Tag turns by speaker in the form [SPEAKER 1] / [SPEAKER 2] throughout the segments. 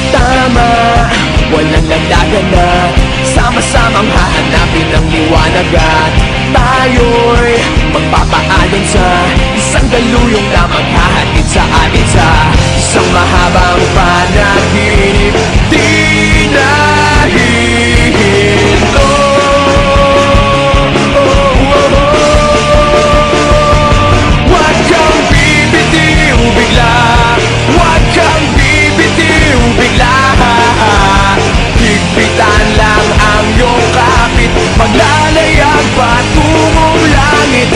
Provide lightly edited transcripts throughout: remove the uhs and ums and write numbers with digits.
[SPEAKER 1] Tama, walang lagdagan na sama-samang hahanapin ang liwanag at tayo'y magpapaalon sa isang daluyong na maghahatid sa atin sa isang mahabang panaginip. Di na hihinto. Huwag kang bibitiw bigla, huwag kang bibitiw bigla. Higpitan lang ang iyong kapit, maglalayag patungong langit.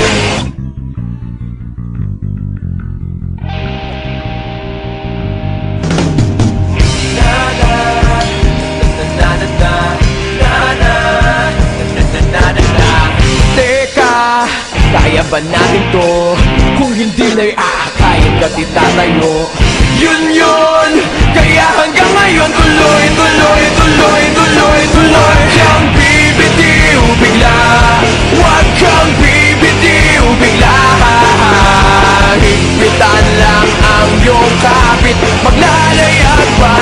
[SPEAKER 1] Teka, kaya ba natin to? Kung hindi na'y aakayin ka titatayo. Yun, kaya hanggang ngayon tuloy, tuloy, tuloy, tuloy, tuloy. Huwag kang bibitiw bigla, huwag kang bibitiw bigla. Higpitan lang ang iyong kapit, maglalayag pa